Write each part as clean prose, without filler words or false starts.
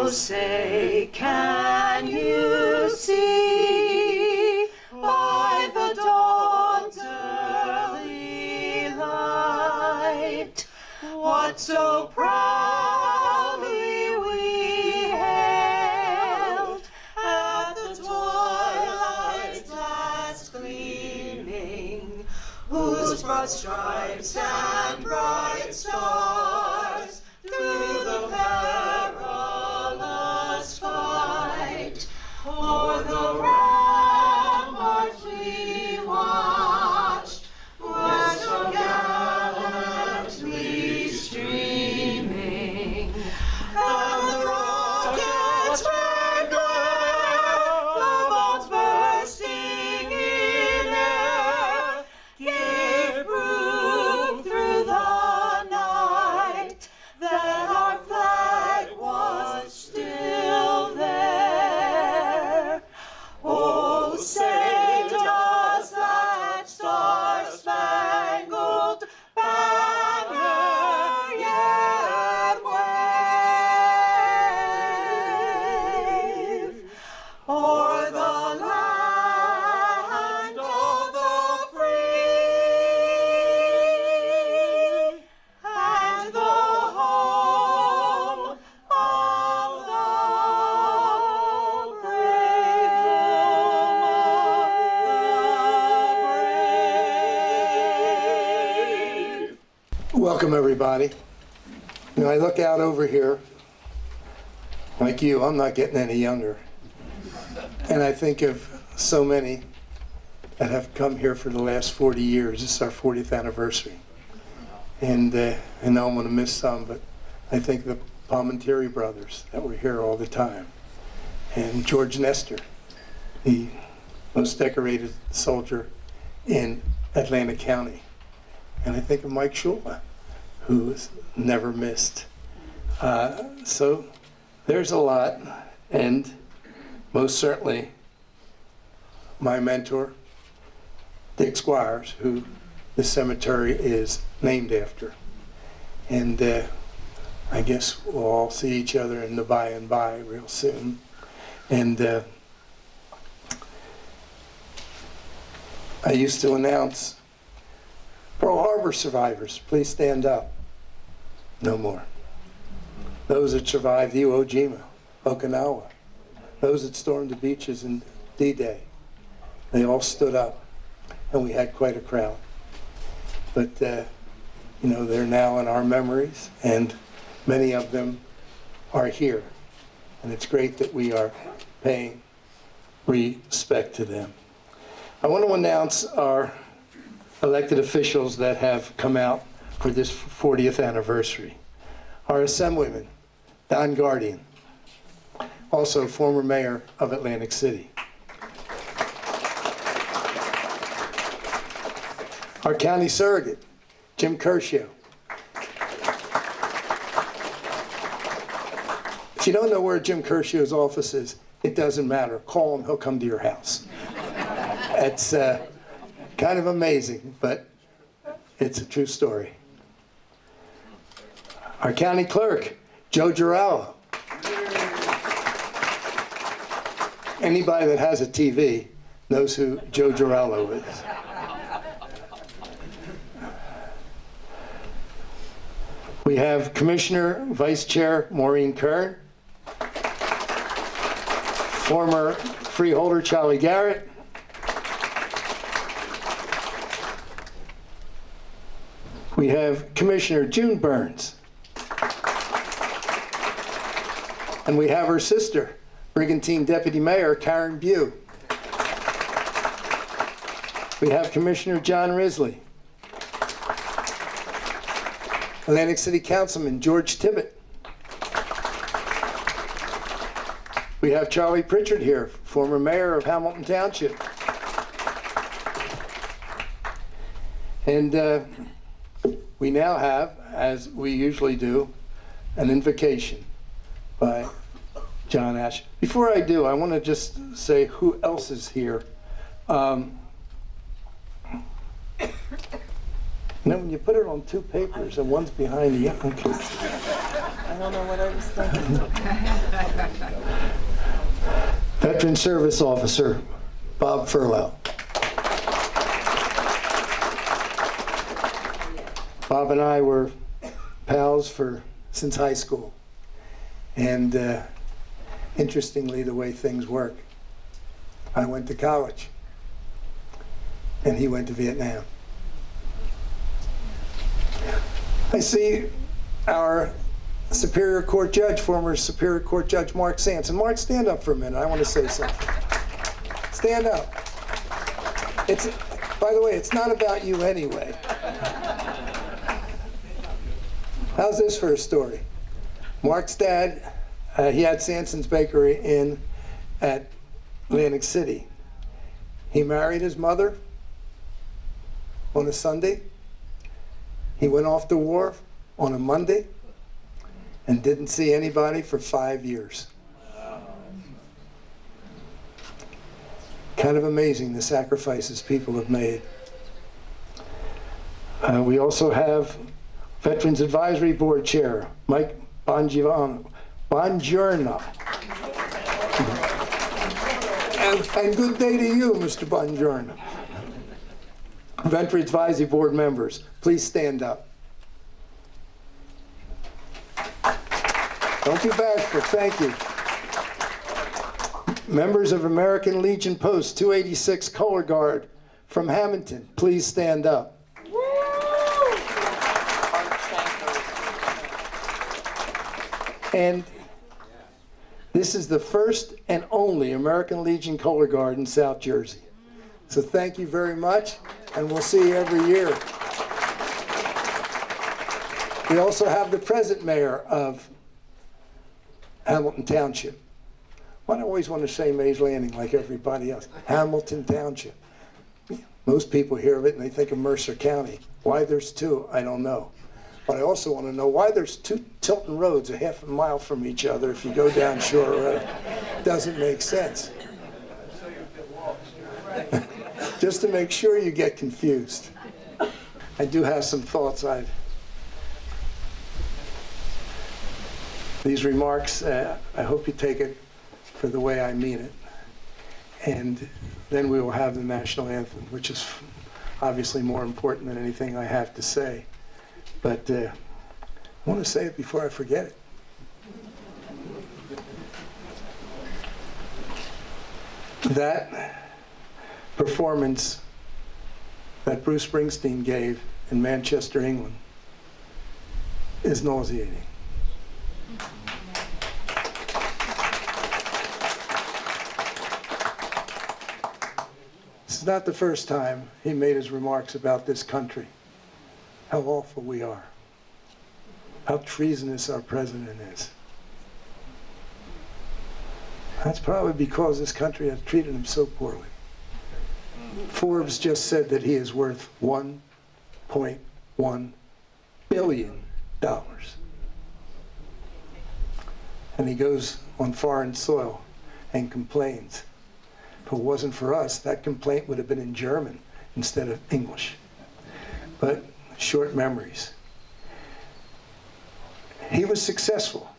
Oh, say, can you see by the dawn's early light what so proudly we hailed at the twilight's last gleaming, whose broad stripes and bright stars through the perilous fight o'er the ramparts we watched were so gallantly streaming, and the rockets red glare, the bombs bursting in air, gave proof through the night that our flag was still there. Oh, say does that star-spangled banner yet wave o'er the land of the free and the home of the brave. Welcome, everybody. You know, I look out over here, like you, I'm not getting any younger. And I think of so many that have come here for the last 40 years. This is our 40th anniversary. And I know I'm going to miss some, but I think the Palmentieri brothers that were here all the time. And George Nestor, the most decorated soldier in Atlantic County. And I think of Mike Shula, who has never missed. So there's a lot, and most certainly my mentor, Dick Squires, who the cemetery is named after. And I guess we'll all see each other in the by and by real soon. And I used to announce, Pearl Harbor survivors, please stand up. No more. Those that survived Iwo Jima, Okinawa, those that stormed the beaches in D-Day, they all stood up, and we had quite a crowd. But, you know, they're now in our memories, and many of them are here. And it's great that we are paying respect to them. I want to announce our elected officials that have come out for this 40th anniversary. Our Assemblyman, Don Guardian, also former mayor of Atlantic City. Our county surrogate, Jim Kershaw. If you don't know where Jim Kershaw's office is, it doesn't matter. Call him, he'll come to your house. It's kind of amazing, but it's a true story. Our county clerk, Joe Girallo. Anybody that has a TV knows who Joe Girallo is. We have Commissioner Vice Chair Maureen Kern, former freeholder Charlie Garrett, we have Commissioner June Burns, and we have her sister, Brigantine Deputy Mayor Karen Bew. We have Commissioner John Risley, Atlantic City Councilman George Tibbett. We have Charlie Pritchard here, former mayor of Hamilton Township. And we now have, as we usually do, an invocation by John Ash. Before I do, I want to just say who else is here. And then when you put it on two papers and one's behind the other. I don't know what I was thinking. Veteran Service Officer Bob Furlow. Bob and I were pals since high school. And interestingly, the way things work, I went to college and he went to Vietnam. I see our Superior Court Judge, former Superior Court Judge Mark Sanson. Mark, stand up for a minute. I want to say something. Stand up. By the way, it's not about you anyway. How's this for a story? Mark's dad, he had Sanson's Bakery at Atlantic City. He married his mother on a Sunday. He went off to war on a Monday and didn't see anybody for 5 years. Kind of amazing the sacrifices people have made. We also have Veterans Advisory Board Chair, Mike Bongiorno. And good day to you, Mr. Bongiorno. Veterans Advisory Board members, please stand up. Don't be bashful, thank you. Members of American Legion Post 286 Color Guard from Hamilton, please stand up. And this is the first and only American Legion Color Guard in South Jersey. So thank you very much, and we'll see you every year. We also have the present mayor of Hamilton Township. Why do I always want to say Mays Landing like everybody else? Hamilton Township. Most people hear of it and they think of Mercer County. Why there's two, I don't know. But I also want to know why there's two Tilton roads a half a mile from each other if you go down Shore Road. Doesn't make sense. Just to make sure you get confused. I do have some thoughts. These remarks, I hope you take it for the way I mean it. And then we will have the national anthem, which is obviously more important than anything I have to say. But I want to say it before I forget it. That performance that Bruce Springsteen gave in Manchester, England, is nauseating. This is not the first time he made his remarks about this country, how awful we are, how treasonous our president is. That's probably because this country has treated him so poorly. Forbes just said that he is worth $1.1 billion. And he goes on foreign soil and complains. If it wasn't for us, that complaint would have been in German instead of English. But short memories. He was successful,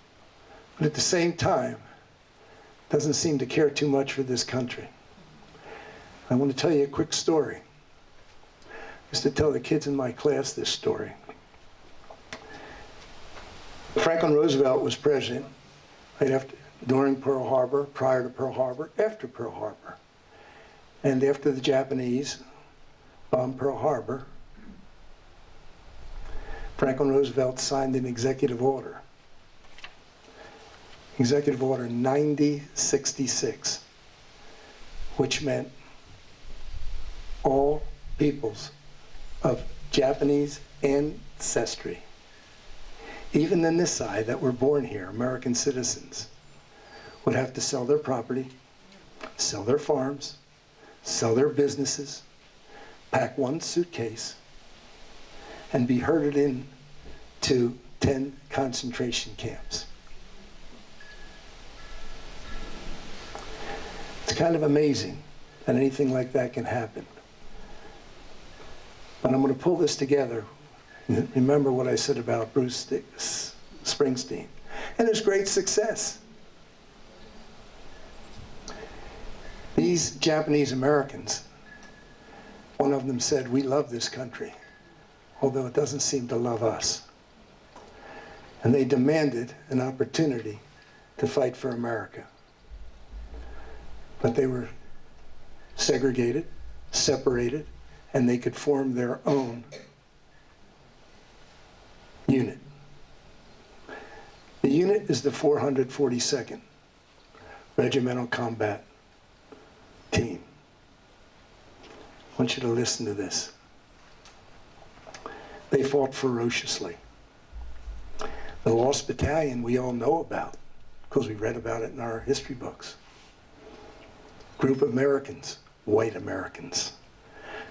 but at the same time, doesn't seem to care too much for this country. I want to tell you a quick story. I used to tell the kids in my class this story. Franklin Roosevelt was president right after, during Pearl Harbor, prior to Pearl Harbor, after Pearl Harbor. And after the Japanese bombed Pearl Harbor, Franklin Roosevelt signed an executive order. Executive Order 9066, which meant all peoples of Japanese ancestry, even in this side that were born here, American citizens, would have to sell their property, sell their farms, sell their businesses, pack one suitcase, and be herded in to 10 concentration camps. It's kind of amazing that anything like that can happen. But I'm going to pull this together Remember what I said about Bruce Springsteen and his great success. These Japanese Americans, one of them said, "We love this country, although it doesn't seem to love us." And they demanded an opportunity to fight for America. But they were segregated, separated, and they could form their own unit. The unit is the 442nd Regimental Combat Team. I want you to listen to this. They fought ferociously. The Lost Battalion we all know about because we read about it in our history books. Group of Americans, white Americans,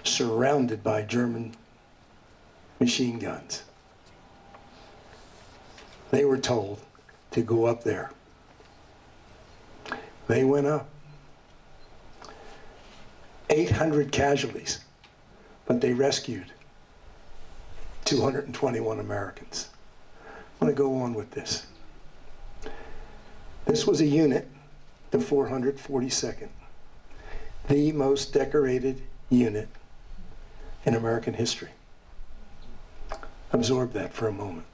surrounded by German machine guns. They were told to go up there. They went up. 800 casualties, but they rescued 221 Americans. I'm going to go on with this. This was a unit, the 442nd, the most decorated unit in American history. Absorb that for a moment.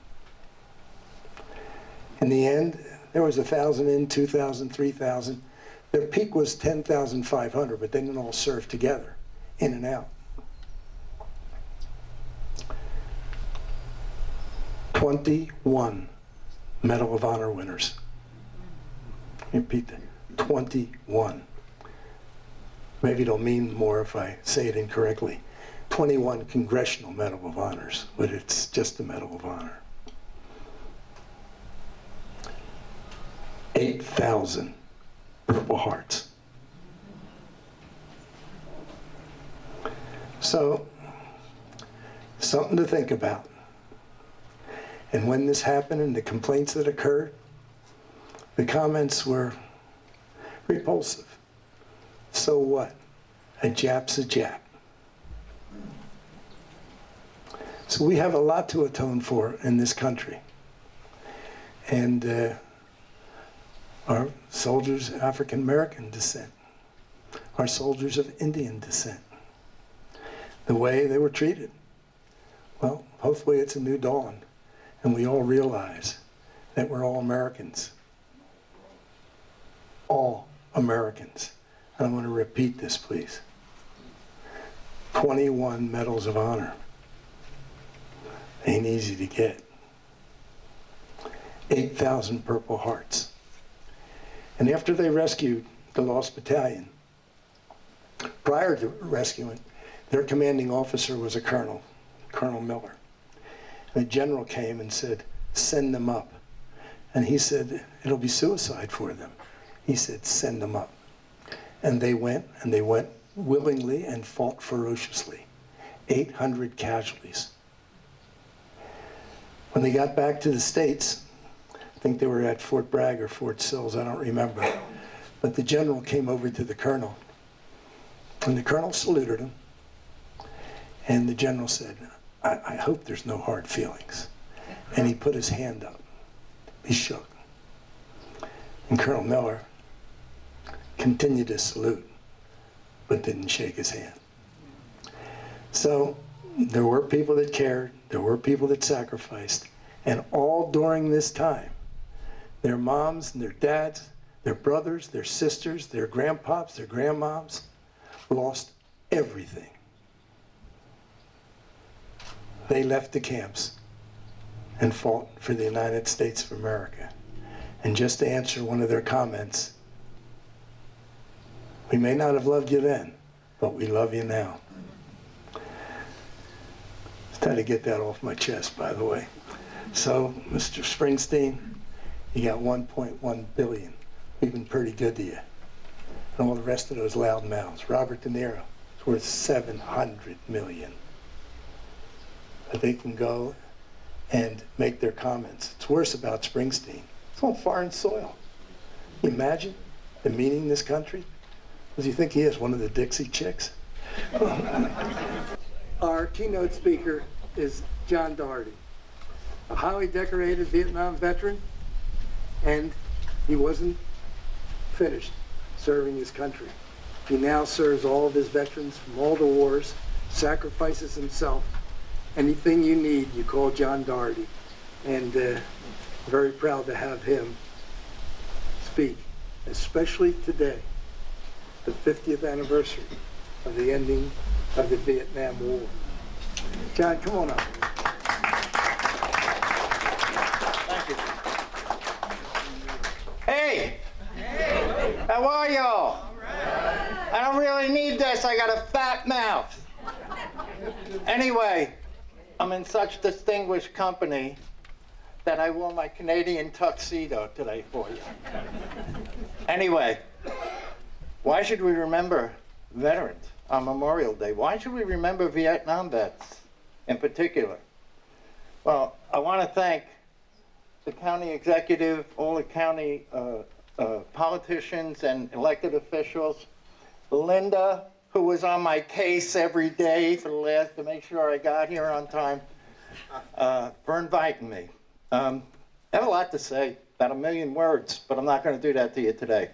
In the end, there was 1,000 in, 2,000, 3,000. Their peak was 10,500, but they didn't all serve together, in and out. 21 Medal of Honor winners. Repeat that, 21. Maybe it'll mean more if I say it incorrectly. 21 Congressional Medal of Honors, but it's just the Medal of Honor. 8,000 Purple Hearts. So, something to think about. And when this happened and the complaints that occurred, the comments were repulsive. So what? A Jap's a Jap. So we have a lot to atone for in this country. And our soldiers of African American descent, our soldiers of Indian descent, the way they were treated. Well, hopefully it's a new dawn and we all realize that we're all Americans. All Americans. And I want to repeat this, please. 21 Medals of Honor. Ain't easy to get. 8,000 Purple Hearts. And after they rescued the Lost Battalion, prior to rescuing, their commanding officer was a colonel, Colonel Miller. And the general came and said, "Send them up." And he said, "It'll be suicide for them." He said, "Send them up." And they went willingly and fought ferociously. 800 casualties. When they got back to the States, I think they were at Fort Bragg or Fort Sills, I don't remember. But the general came over to the colonel, and the colonel saluted him. And the general said, I hope there's no hard feelings. And he put his hand up. He shook. And Colonel Miller continued to salute, but didn't shake his hand. So there were people that cared, there were people that sacrificed, and all during this time, their moms and their dads, their brothers, their sisters, their grandpops, their grandmoms lost everything. They left the camps and fought for the United States of America. And just to answer one of their comments, we may not have loved you then, but we love you now. Just had to get that off my chest, by the way. So, Mr. Springsteen, you got 1.1 billion. We've been pretty good to you. And all the rest of those loud mouths. Robert De Niro is worth 700 million. But they can go and make their comments. It's worse about Springsteen. It's on foreign soil. Can you imagine demeaning this country? Does he think he is one of the Dixie Chicks? Our keynote speaker is John Doherty, a highly decorated Vietnam veteran, and he wasn't finished serving his country. He now serves all of his veterans from all the wars, sacrifices himself. Anything you need, you call John Doherty. And very proud to have him speak, especially today, the 50th anniversary of the ending of the Vietnam War. John, come on up. Thank you. Hey! How are y'all? I don't really need this. I got a fat mouth. Anyway, I'm in such distinguished company that I wore my Canadian tuxedo today for you. Anyway, why should we remember veterans on Memorial Day? Why should we remember Vietnam vets in particular? Well, I want to thank the county executive, all the county politicians and elected officials, Linda, who was on my case every day for the last to make sure I got here on time, for inviting me. I have a lot to say, about 1 million words, but I'm not going to do that to you today.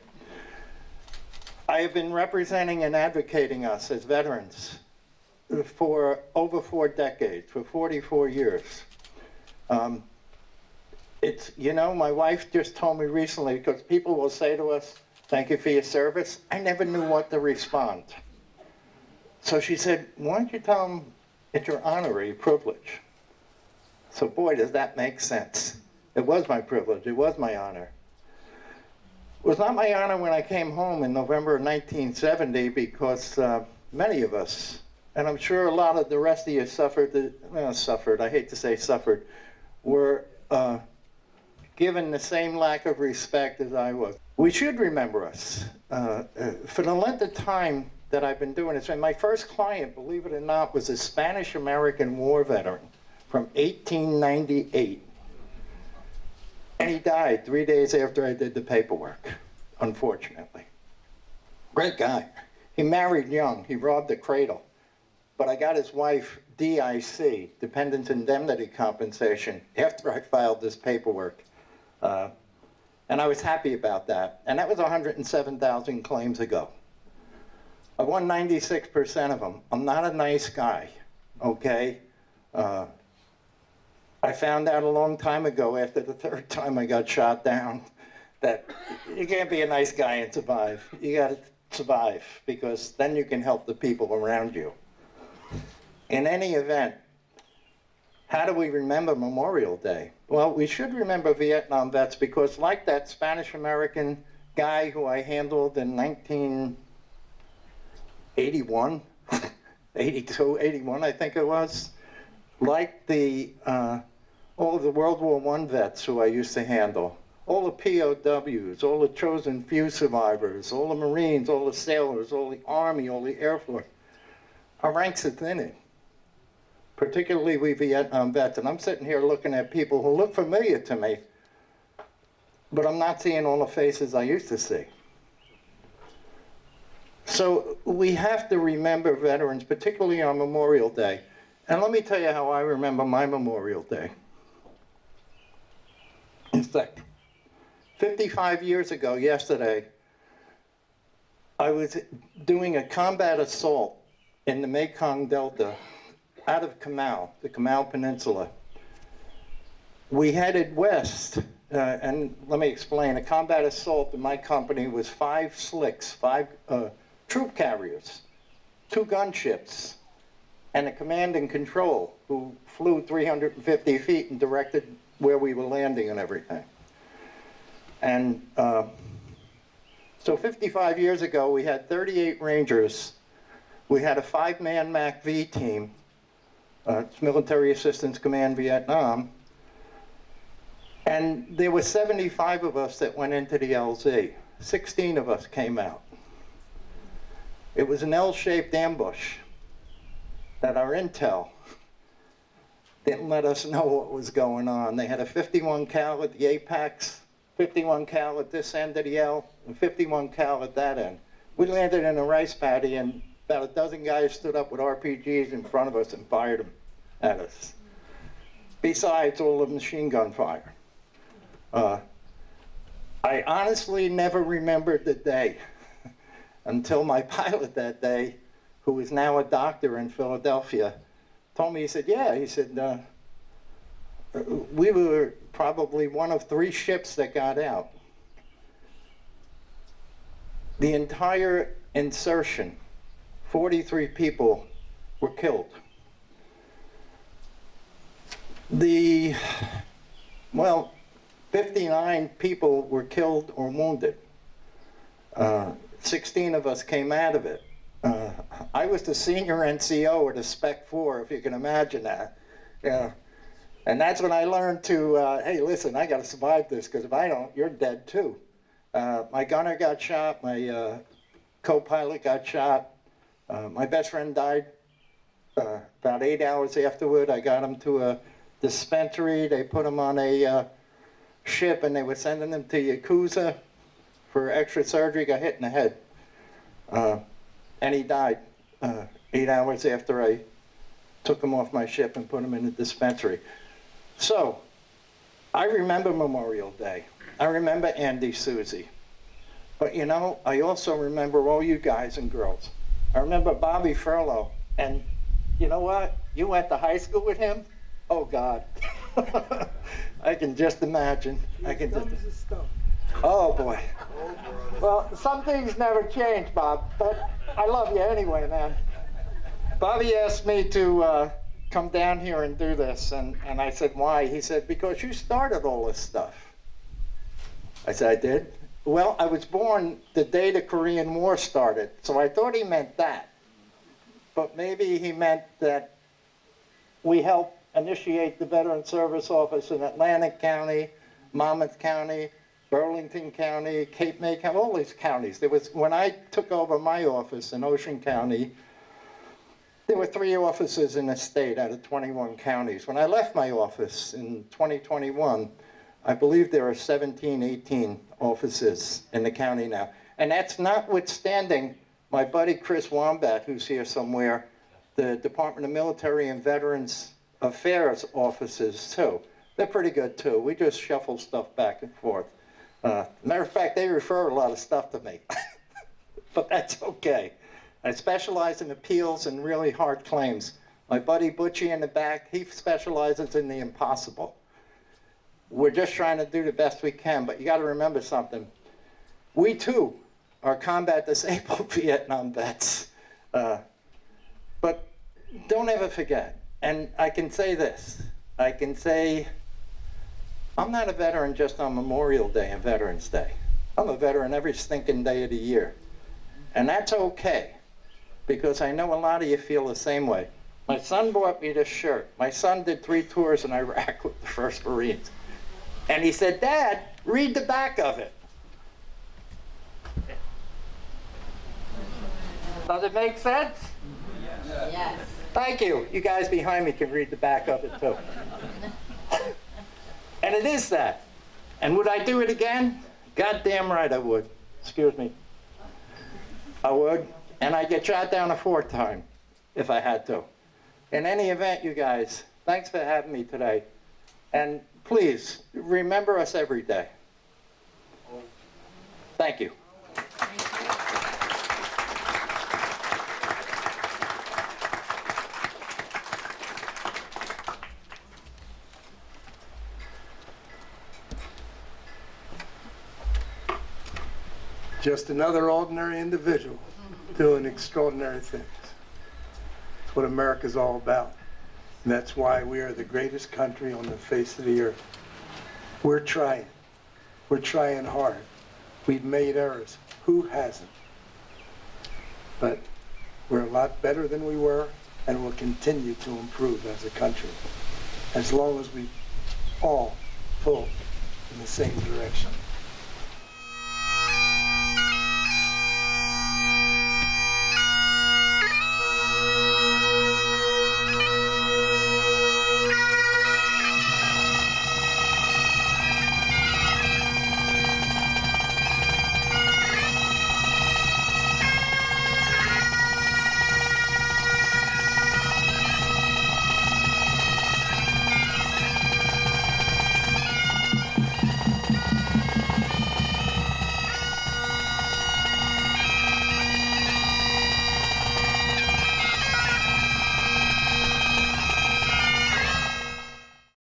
I have been representing and advocating us as veterans for over 4 decades, for 44 years. My wife just told me recently, because people will say to us, thank you for your service. I never knew what to respond. So she said, why don't you tell them it's your honor or your privilege? So boy, does that make sense. It was my privilege, it was my honor. It was not my honor when I came home in November of 1970 because many of us, and I'm sure a lot of the rest of you I hate to say suffered, were given the same lack of respect as I was. We should remember us. For the length of time that I've been doing this, and my first client, believe it or not, was a Spanish-American war veteran from 1898. And he died 3 days after I did the paperwork, unfortunately. Great guy. He married young. He robbed a cradle. But I got his wife DIC, Dependent Indemnity Compensation, after I filed this paperwork. And I was happy about that. And that was 107,000 claims ago. I won 96% of them. I'm not a nice guy, okay? I found out a long time ago, after the 3rd time I got shot down, that you can't be a nice guy and survive. You gotta survive, because then you can help the people around you. In any event, how do we remember Memorial Day? Well, we should remember Vietnam vets because like that Spanish-American guy who I handled in 1981, 82, 81, I think it was, like all of the World War I vets who I used to handle, all the POWs, all the chosen few survivors, all the Marines, all the sailors, all the Army, all the Air Force, our ranks are thinning, particularly we Vietnam vets. And I'm sitting here looking at people who look familiar to me, but I'm not seeing all the faces I used to see. So we have to remember veterans, particularly on Memorial Day. And let me tell you how I remember my Memorial Day. In fact, 55 years ago, yesterday, I was doing a combat assault in the Mekong Delta out of Kamau, the Kamau Peninsula. We headed west, and let me explain. A combat assault in my company was 5 slicks, 5 troop carriers, 2 gunships, and a command and control who flew 350 feet and directed where we were landing and everything. And so 55 years ago, we had 38 Rangers. We had a 5-man MAC-V team, it's Military Assistance Command Vietnam, and there were 75 of us that went into the LZ. 16 of us came out. It was an L-shaped ambush that our intel didn't let us know what was going on. They had a 51 cal at the apex, 51 cal at this end of the L, and 51 cal at that end. We landed in a rice paddy, and about a dozen guys stood up with RPGs in front of us and fired them at us. besides all the machine gun fire. I honestly never remembered the day until my pilot that day, who is now a doctor in Philadelphia, told me, he said, yeah, he said, we were probably one of 3 ships that got out. The entire insertion, 43 people were killed. Well, 59 people were killed or wounded. 16 of us came out of it. I was the senior NCO at a Spec 4, if you can imagine that. Yeah. And that's when I learned to, hey, listen, I got to survive this, because if I don't, you're dead too. My gunner got shot, my co-pilot got shot, my best friend died about 8 hours afterward. I got him to a dispensary. They put him on a ship, and they were sending him to Yakuza for extra surgery. Got hit in the head, and he died 8 hours after I took him off my ship and put him in a dispensary. So I remember Memorial Day. I remember Andy Susie. But you know, I also remember all you guys and girls. I remember Bobby Furlow. And you know what? You went to high school with him? Oh God. I can just imagine. Oh boy. Well, some things never change, Bob, but I love you anyway, man. Bobby asked me to come down here and do this, and I said, why? He said, because you started all this stuff. I said, I did? Well, I was born the day the Korean War started, so I thought he meant that. But maybe he meant that we helped initiate the Veteran Service Office in Atlantic County, Monmouth County, Burlington County, Cape May County, all these counties. There was, when I took over my office in Ocean County, there were 3 offices in the state out of 21 counties. When I left my office in 2021, I believe there are 17, 18 offices in the county now. And that's notwithstanding my buddy Chris Wombat, who's here somewhere, the Department of Military and Veterans Affairs offices too. They're pretty good too. We just shuffle stuff back and forth. Matter of fact, they refer a lot of stuff to me, but that's okay. I specialize in appeals and really hard claims. My buddy Butchie in the back, he specializes in the impossible. We're just trying to do the best we can, but you got to remember something. We too are combat disabled Vietnam vets. But don't ever forget, and I can say this, I can say, I'm not a veteran just on Memorial Day and Veterans Day. I'm a veteran every stinking day of the year. And that's okay, because I know a lot of you feel the same way. My son bought me this shirt. My son did 3 tours in Iraq with the 1st Marines. And he said, Dad, read the back of it. Does it make sense? Yes. Thank you. You guys behind me can read the back of it too. And it is that. And would I do it again? Goddamn right I would. Excuse me. I would. And I'd get shot down a 4th time if I had to. In any event, you guys, thanks for having me today. And please, remember us every day. Thank you. Just another ordinary individual doing extraordinary things. That's what America's all about. And that's why we are the greatest country on the face of the earth. We're trying. We're trying hard. We've made errors. Who hasn't? But we're a lot better than we were, and we'll continue to improve as a country, as long as we all pull in the same direction.